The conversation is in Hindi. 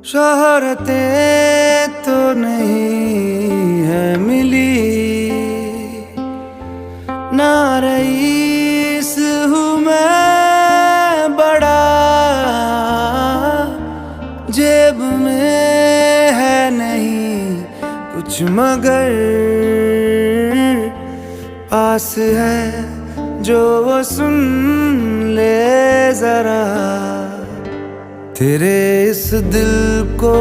शोहरतें तो नहीं है मिली, ना रईस हूँ मैं बड़ा, जेब में है नहीं कुछ मगर पास है जो वो सुन ले जरा, तेरे इस दिल को